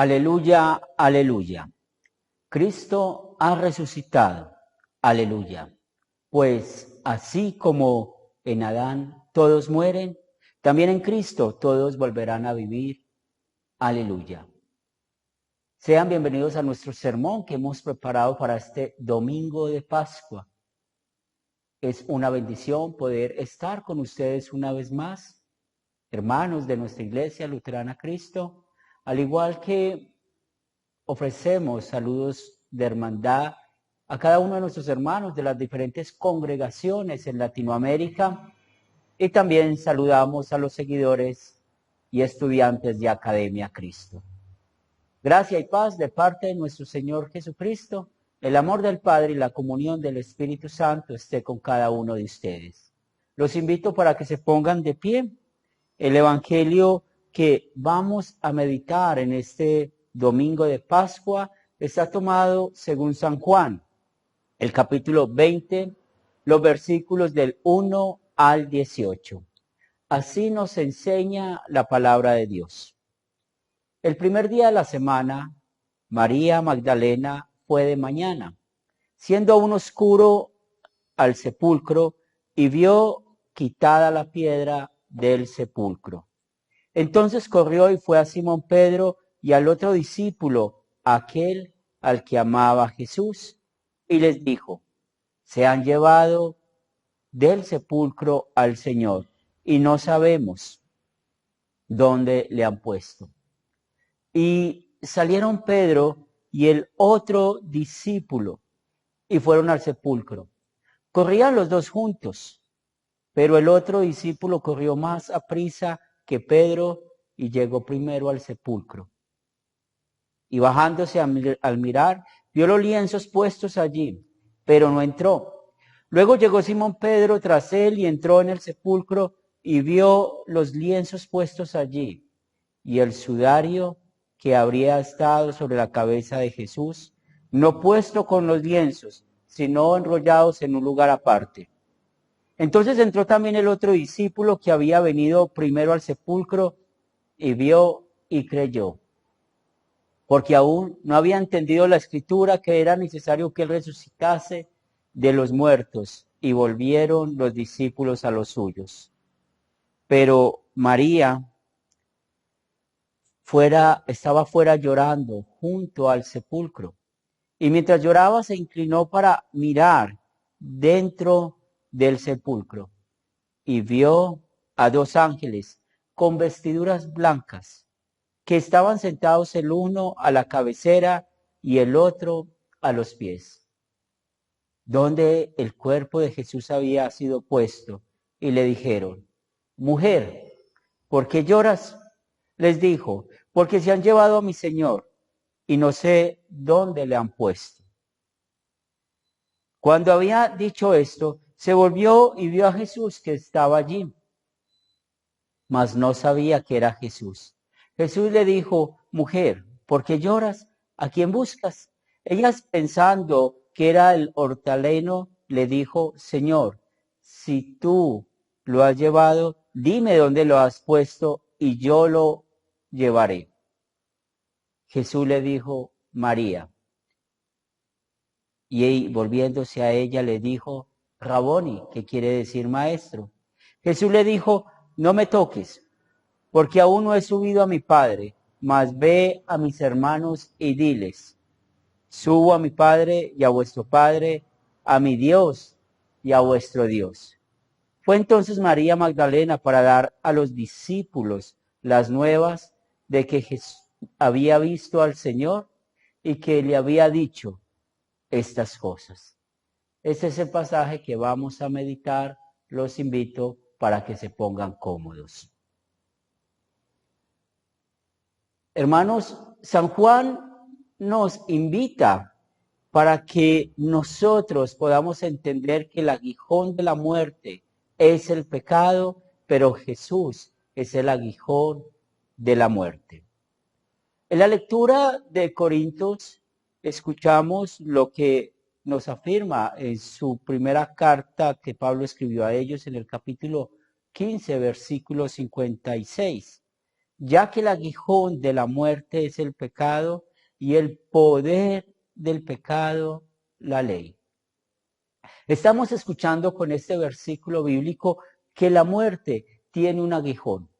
Aleluya, aleluya. Cristo ha resucitado. Aleluya. Pues así como en Adán todos mueren, también en Cristo todos volverán a vivir. Aleluya. Sean bienvenidos a nuestro sermón que hemos preparado para este domingo de Pascua. Es una bendición poder estar con ustedes una vez más, hermanos de nuestra Iglesia Luterana Cristo, al igual que ofrecemos saludos de hermandad a cada uno de nuestros hermanos de las diferentes congregaciones en Latinoamérica y también saludamos a los seguidores y estudiantes de Academia Cristo. Gracia y paz de parte de nuestro Señor Jesucristo, el amor del Padre y la comunión del Espíritu Santo esté con cada uno de ustedes. Los invito para que se pongan de pie. El Evangelio que vamos a meditar en este domingo de Pascua está tomado según San Juan, el capítulo 20, los versículos del 1 al 18. Así nos enseña la palabra de Dios. El primer día de la semana, María Magdalena fue de mañana, siendo aún oscuro, al sepulcro y vio quitada la piedra del sepulcro. Entonces corrió y fue a Simón Pedro y al otro discípulo, aquel al que amaba Jesús, y les dijo: se han llevado del sepulcro al Señor y no sabemos dónde le han puesto. Y salieron Pedro y el otro discípulo y fueron al sepulcro. Corrían los dos juntos, pero el otro discípulo corrió más aprisa que Pedro y llegó primero al sepulcro. Y bajándose al mirar, vio los lienzos puestos allí, pero no entró. Luego llegó Simón Pedro tras él y entró en el sepulcro y vio los lienzos puestos allí y el sudario que habría estado sobre la cabeza de Jesús, no puesto con los lienzos, sino enrollados en un lugar aparte. Entonces entró también el otro discípulo que había venido primero al sepulcro y vio y creyó, porque aún no había entendido la escritura que era necesario que él resucitase de los muertos, y volvieron los discípulos a los suyos. Pero María estaba fuera llorando junto al sepulcro, y mientras lloraba se inclinó para mirar dentro del sepulcro y vio a dos ángeles con vestiduras blancas que estaban sentados el uno a la cabecera y el otro a los pies, donde el cuerpo de Jesús había sido puesto, y le dijeron: mujer, ¿por qué lloras? Les dijo: porque se han llevado a mi Señor y no sé dónde le han puesto. Cuando había dicho esto, se volvió y vio a Jesús que estaba allí, mas no sabía que era Jesús. Jesús le dijo: mujer, ¿por qué lloras? ¿A quién buscas? Ella, pensando que era el hortelano, le dijo: Señor, si tú lo has llevado, dime dónde lo has puesto y yo lo llevaré. Jesús le dijo: María. Y volviéndose a ella le dijo: Raboni, que quiere decir maestro. Jesús le dijo: no me toques, porque aún no he subido a mi Padre, mas ve a mis hermanos y diles: subo a mi Padre y a vuestro Padre, a mi Dios y a vuestro Dios. Fue entonces María Magdalena para dar a los discípulos las nuevas de que Jesús había visto al Señor y que le había dicho estas cosas. Este es el pasaje que vamos a meditar. Los invito para que se pongan cómodos. Hermanos, San Juan nos invita para que nosotros podamos entender que el aguijón de la muerte es el pecado, pero Jesús es el aguijón de la muerte. En la lectura de Corintios escuchamos lo que nos afirma en su primera carta que Pablo escribió a ellos en el capítulo 15, versículo 56. ya que el aguijón de la muerte es el pecado y el poder del pecado, la ley. Estamos escuchando con este versículo bíblico que la muerte tiene un aguijón.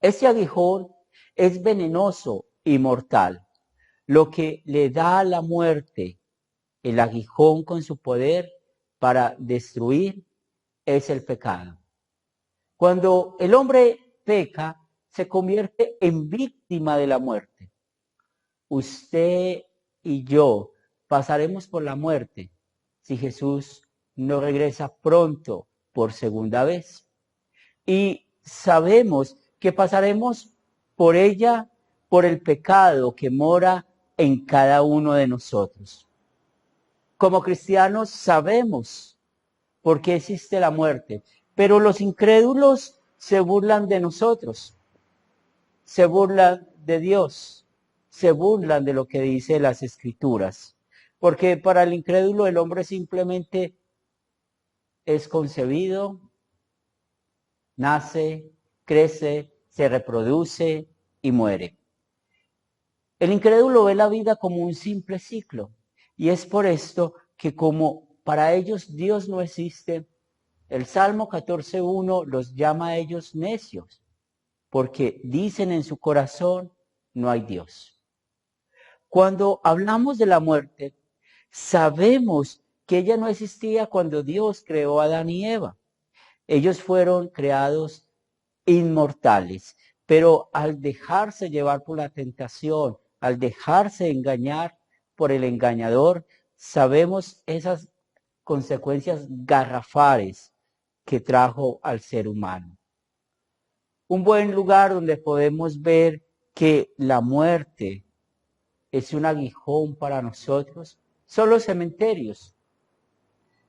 Ese aguijón es venenoso y mortal. Lo que le da a la muerte el aguijón con su poder para destruir es el pecado. Cuando el hombre peca, se convierte en víctima de la muerte. Usted y yo pasaremos por la muerte si Jesús no regresa pronto por segunda vez. Y sabemos que pasaremos por ella, por el pecado que mora en cada uno de nosotros. Como cristianos sabemos por qué existe la muerte, pero los incrédulos se burlan de nosotros, se burlan de Dios, se burlan de lo que dice las Escrituras, porque para el incrédulo el hombre simplemente es concebido, nace, crece, se reproduce y muere. El incrédulo ve la vida como un simple ciclo, y es por esto que como para ellos Dios no existe, el Salmo 14:1 los llama a ellos necios, porque dicen en su corazón, no hay Dios. Cuando hablamos de la muerte, sabemos que ella no existía cuando Dios creó a Adán y Eva. Ellos fueron creados inmortales, pero al dejarse llevar por la tentación, al dejarse engañar por el engañador, sabemos esas consecuencias garrafales que trajo al ser humano. Un buen lugar donde podemos ver que la muerte es un aguijón para nosotros son los cementerios.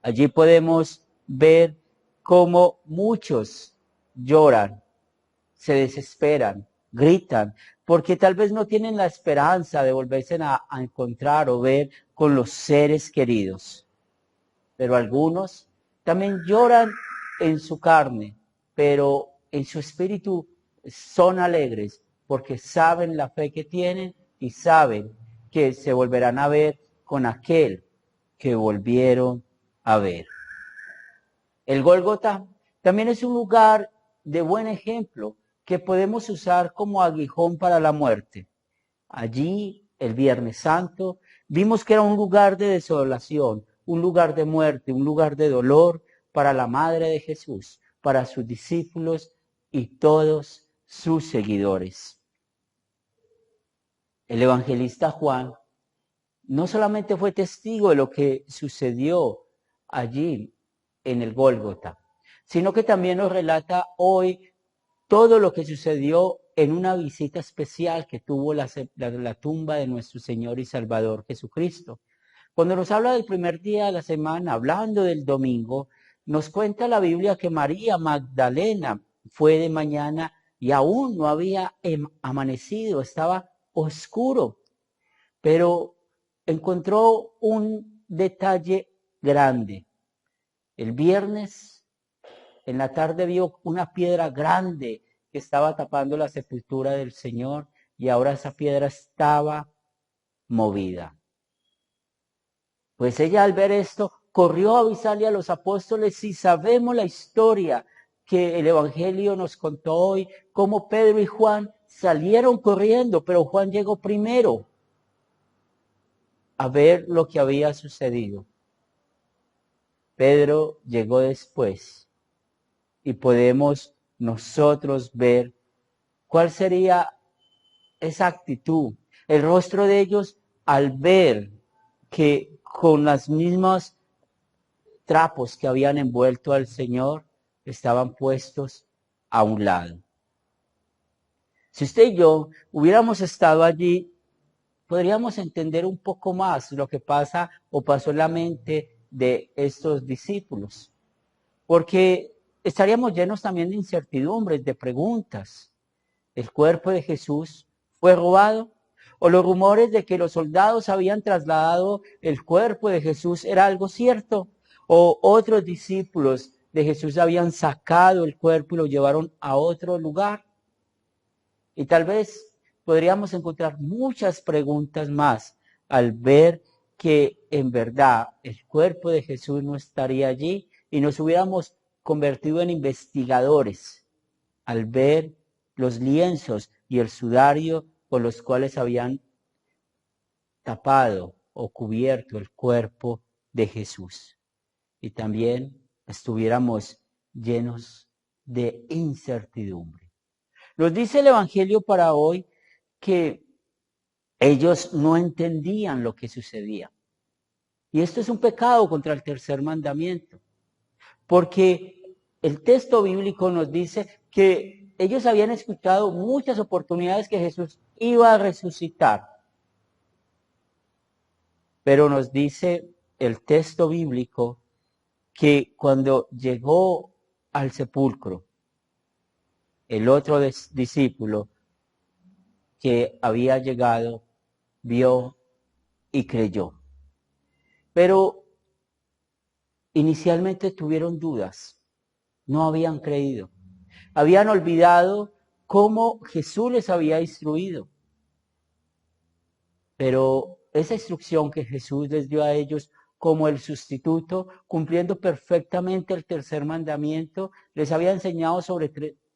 Allí podemos ver cómo muchos lloran, se desesperan, gritan, porque tal vez no tienen la esperanza de volverse a encontrar o ver con los seres queridos. Pero algunos también lloran en su carne, pero en su espíritu son alegres porque saben la fe que tienen y saben que se volverán a ver con aquel que volvieron a ver. El Gólgota también es un lugar de buen ejemplo que podemos usar como aguijón para la muerte. Allí, el Viernes Santo, vimos que era un lugar de desolación, un lugar de muerte, un lugar de dolor para la Madre de Jesús, para sus discípulos y todos sus seguidores. El evangelista Juan no solamente fue testigo de lo que sucedió allí en el Gólgota, sino que también nos relata hoy todo lo que sucedió en una visita especial que tuvo la tumba de nuestro Señor y Salvador Jesucristo. Cuando nos habla del primer día de la semana, hablando del domingo, nos cuenta la Biblia que María Magdalena fue de mañana y aún no había amanecido, estaba oscuro, pero encontró un detalle grande. El viernes en la tarde vio una piedra grande que estaba tapando la sepultura del Señor y ahora esa piedra estaba movida. Pues ella al ver esto corrió a avisarle a los apóstoles y sabemos la historia que el Evangelio nos contó hoy, cómo Pedro y Juan salieron corriendo, pero Juan llegó primero a ver lo que había sucedido. Pedro llegó después y podemos nosotros ver cuál sería esa actitud, el rostro de ellos al ver que con las mismas trapos que habían envuelto al Señor estaban puestos a un lado. Si usted y yo hubiéramos estado allí, podríamos entender un poco más lo que pasa o pasó en la mente de estos discípulos, porque estaríamos llenos también de incertidumbres, de preguntas. ¿El cuerpo de Jesús fue robado? ¿O los rumores de que los soldados habían trasladado el cuerpo de Jesús era algo cierto? ¿O otros discípulos de Jesús habían sacado el cuerpo y lo llevaron a otro lugar? Y tal vez podríamos encontrar muchas preguntas más al ver que en verdad el cuerpo de Jesús no estaría allí y nos hubiéramos convertido en investigadores al ver los lienzos y el sudario con los cuales habían tapado o cubierto el cuerpo de Jesús. Y también estuviéramos llenos de incertidumbre. Nos dice el Evangelio para hoy que ellos no entendían lo que sucedía. Y esto es un pecado contra el tercer mandamiento, porque el texto bíblico nos dice que ellos habían escuchado muchas oportunidades que Jesús iba a resucitar. Pero nos dice el texto bíblico que cuando llegó al sepulcro, el otro discípulo que había llegado vio y creyó. Pero inicialmente tuvieron dudas, no habían creído. Habían olvidado cómo Jesús les había instruido. Pero esa instrucción que Jesús les dio a ellos como el sustituto, cumpliendo perfectamente el tercer mandamiento, les había enseñado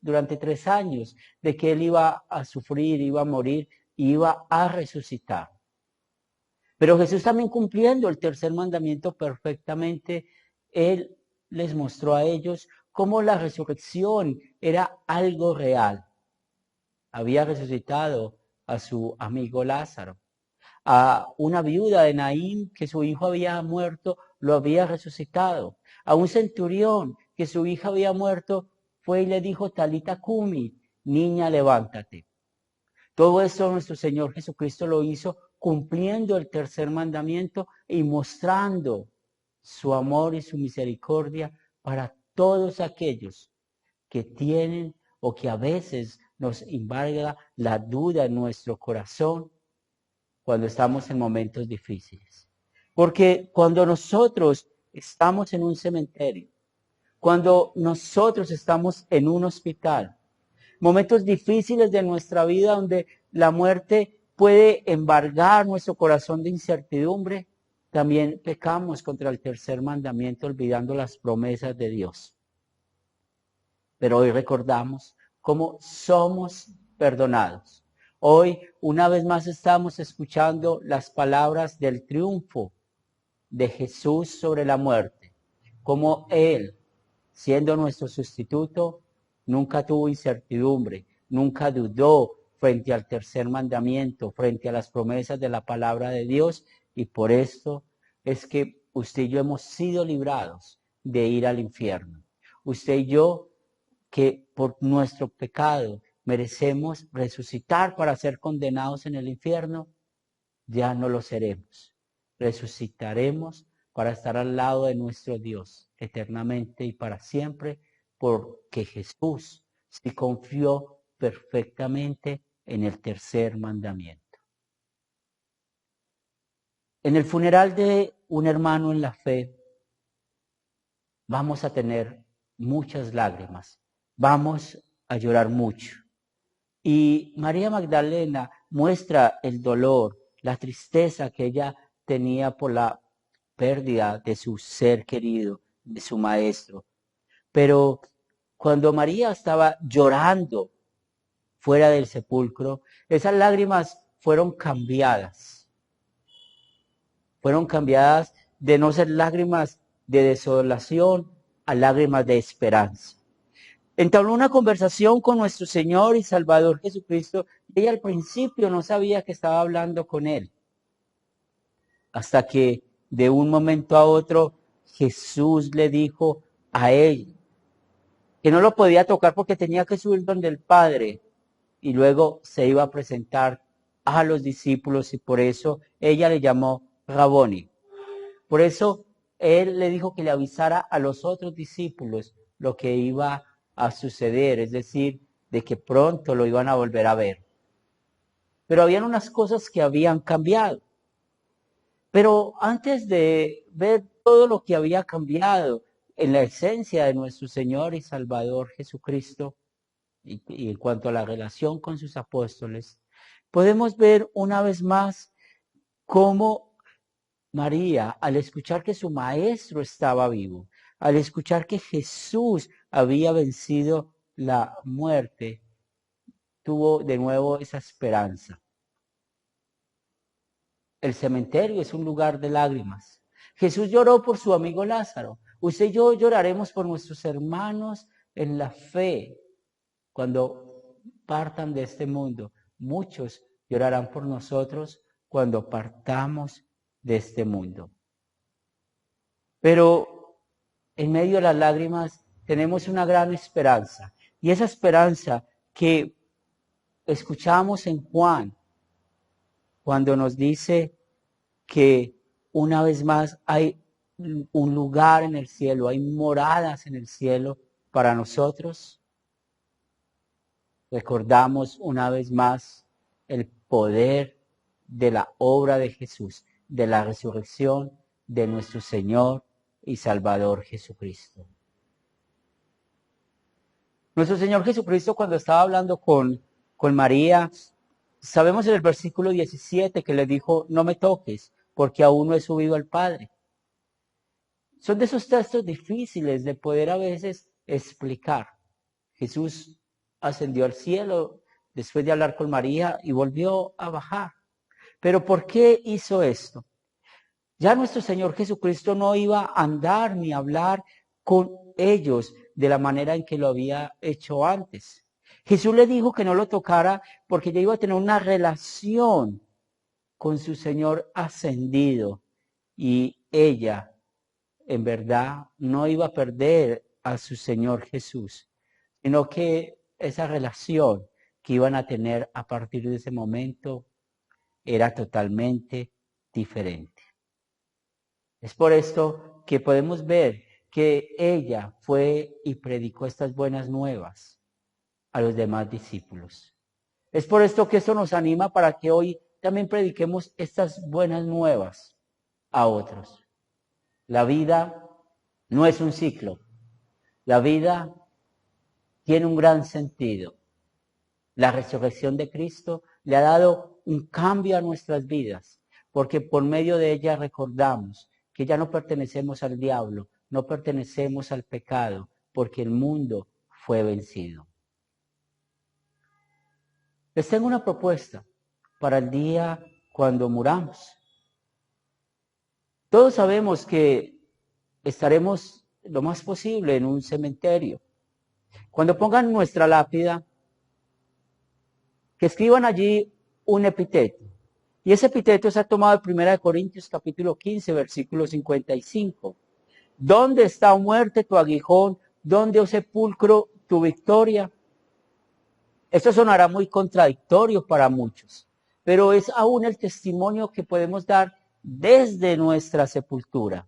durante 3 años de que Él iba a sufrir, iba a morir y iba a resucitar. Pero Jesús también cumpliendo el tercer mandamiento perfectamente, Él les mostró a ellos cómo la resurrección era algo real. Había resucitado a su amigo Lázaro. A una viuda de Naín que su hijo había muerto, lo había resucitado. A un centurión que su hija había muerto, fue y le dijo, Talita cumi, niña, levántate. Todo esto nuestro Señor Jesucristo lo hizo cumpliendo el tercer mandamiento y mostrando su amor y su misericordia para todos aquellos que tienen o que a veces nos invade la duda en nuestro corazón cuando estamos en momentos difíciles. Porque cuando nosotros estamos en un cementerio, cuando nosotros estamos en un hospital, momentos difíciles de nuestra vida donde la muerte puede embargar nuestro corazón de incertidumbre, también pecamos contra el tercer mandamiento olvidando las promesas de Dios. Pero hoy recordamos cómo somos perdonados. Hoy, una vez más, estamos escuchando las palabras del triunfo de Jesús sobre la muerte. Como Él, siendo nuestro sustituto, nunca tuvo incertidumbre, nunca dudó frente al tercer mandamiento, frente a las promesas de la palabra de Dios. Y por esto es que usted y yo hemos sido librados de ir al infierno. Usted y yo, que por nuestro pecado merecemos resucitar para ser condenados en el infierno, ya no lo seremos. Resucitaremos para estar al lado de nuestro Dios eternamente y para siempre, porque Jesús sí confió perfectamente en el tercer mandamiento. En el funeral de un hermano en la fe, vamos a tener muchas lágrimas, vamos a llorar mucho. Y María Magdalena muestra el dolor, la tristeza que ella tenía por la pérdida de su ser querido, de su maestro. Pero cuando María estaba llorando fuera del sepulcro, esas lágrimas fueron cambiadas. Fueron cambiadas de no ser lágrimas de desolación a lágrimas de esperanza. Entabló una conversación con nuestro Señor y Salvador Jesucristo. Ella al principio no sabía que estaba hablando con Él. Hasta que de un momento a otro Jesús le dijo a él que no lo podía tocar porque tenía que subir donde el Padre. Y luego se iba a presentar a los discípulos y por eso ella le llamó Raboni. Por eso él le dijo que le avisara a los otros discípulos lo que iba a suceder, es decir, de que pronto lo iban a volver a ver. Pero habían unas cosas que habían cambiado. Pero antes de ver todo lo que había cambiado en la esencia de nuestro Señor y Salvador Jesucristo, y en cuanto a la relación con sus apóstoles, podemos ver una vez más cómo María, al escuchar que su maestro estaba vivo, al escuchar que Jesús había vencido la muerte, tuvo de nuevo esa esperanza. El cementerio es un lugar de lágrimas. Jesús lloró por su amigo Lázaro. Usted y yo lloraremos por nuestros hermanos en la fe cuando partan de este mundo. Muchos llorarán por nosotros cuando partamos de este mundo. Pero en medio de las lágrimas tenemos una gran esperanza. Y esa esperanza que escuchamos en Juan, cuando nos dice que una vez más hay un lugar en el cielo, hay moradas en el cielo para nosotros. Recordamos una vez más el poder de la obra de Jesús, de la resurrección de nuestro Señor y Salvador Jesucristo. Nuestro Señor Jesucristo, cuando estaba hablando con María, sabemos en el versículo 17 que le dijo, no me toques, porque aún no he subido al Padre. Son de esos textos difíciles de poder a veces explicar. Jesús ascendió al cielo después de hablar con María y volvió a bajar. Pero ¿por qué hizo esto? Ya nuestro Señor Jesucristo no iba a andar ni a hablar con ellos de la manera en que lo había hecho antes. Jesús le dijo que no lo tocara porque ya iba a tener una relación con su Señor ascendido y ella en verdad no iba a perder a su Señor Jesús, sino que esa relación que iban a tener a partir de ese momento era totalmente diferente. Es por esto que podemos ver que ella fue y predicó estas buenas nuevas a los demás discípulos. Es por esto que esto nos anima para que hoy también prediquemos estas buenas nuevas a otros. La vida no es un ciclo. La vida tiene un gran sentido. La resurrección de Cristo le ha dado un cambio a nuestras vidas, porque por medio de ella recordamos que ya no pertenecemos al diablo, no pertenecemos al pecado, porque el mundo fue vencido. Les tengo una propuesta para el día cuando muramos. Todos sabemos que estaremos lo más posible en un cementerio. Cuando pongan nuestra lápida, que escriban allí un epíteto. Y ese epíteto está tomado de 1 Corintios capítulo 15, versículo 55. ¿Dónde está, muerte, tu aguijón? ¿Dónde, oh sepulcro, tu victoria? Esto sonará muy contradictorio para muchos, pero es aún el testimonio que podemos dar desde nuestra sepultura.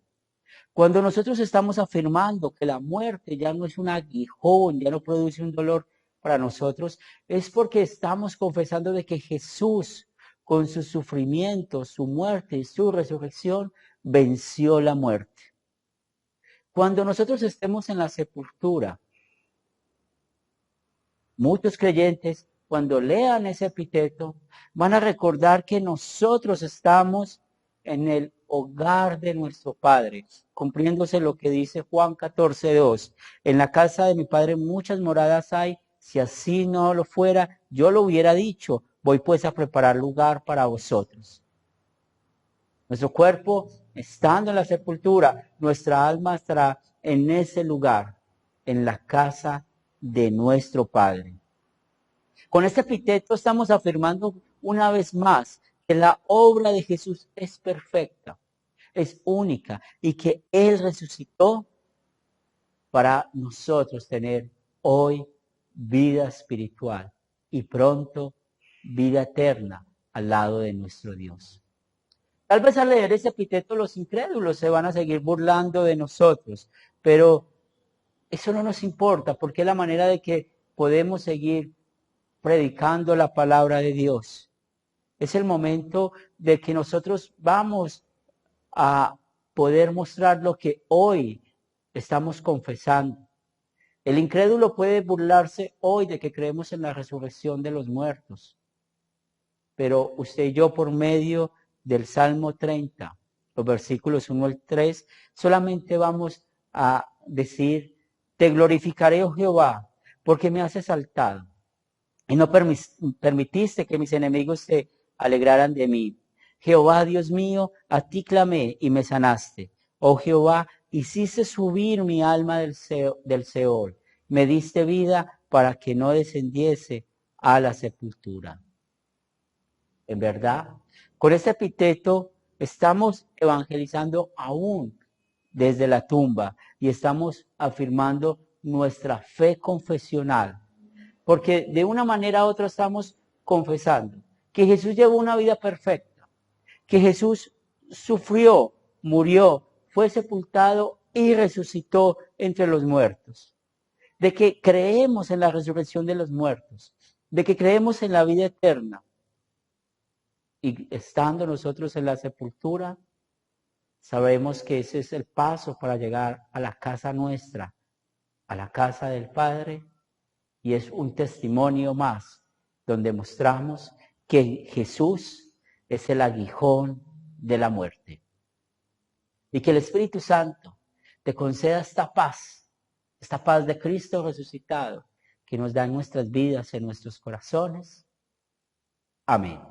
Cuando nosotros estamos afirmando que la muerte ya no es un aguijón, ya no produce un dolor para nosotros, es porque estamos confesando de que Jesús, con su sufrimiento, su muerte y su resurrección, venció la muerte. Cuando nosotros estemos en la sepultura, muchos creyentes, cuando lean ese epíteto, van a recordar que nosotros estamos en el hogar de nuestro Padre, cumpliéndose lo que dice Juan 14:2. En la casa de mi Padre muchas moradas hay, si así no lo fuera, yo lo hubiera dicho, voy pues a preparar lugar para vosotros. Nuestro cuerpo, estando en la sepultura, nuestra alma estará en ese lugar, en la casa de nuestro Padre. Con este epíteto estamos afirmando una vez más que la obra de Jesús es perfecta, es única y que Él resucitó para nosotros tener hoy vida espiritual y pronto vida eterna al lado de nuestro Dios. Tal vez al leer ese epíteto los incrédulos se van a seguir burlando de nosotros, pero eso no nos importa porque es la manera de que podemos seguir predicando la palabra de Dios. Es el momento de que nosotros vamos a poder mostrar lo que hoy estamos confesando. El incrédulo puede burlarse hoy de que creemos en la resurrección de los muertos, pero usted y yo por medio del Salmo 30, los versículos 1 al 3, solamente vamos a decir, te glorificaré, oh Jehová, porque me has exaltado y no permitiste que mis enemigos se alegraran de mí. Jehová, Dios mío, a ti clamé y me sanaste. Oh Jehová, hiciste subir mi alma del Seol. Me diste vida para que no descendiese a la sepultura. En verdad, con este epíteto estamos evangelizando aún desde la tumba y estamos afirmando nuestra fe confesional. Porque de una manera u otra estamos confesando que Jesús llevó una vida perfecta, que Jesús sufrió, murió, fue sepultado y resucitó entre los muertos. De que creemos en la resurrección de los muertos, de que creemos en la vida eterna. Y estando nosotros en la sepultura, sabemos que ese es el paso para llegar a la casa nuestra, a la casa del Padre. Y es un testimonio más donde mostramos que Jesús es el aguijón de la muerte. Y que el Espíritu Santo te conceda esta paz de Cristo resucitado, que nos da en nuestras vidas, en nuestros corazones. Amén.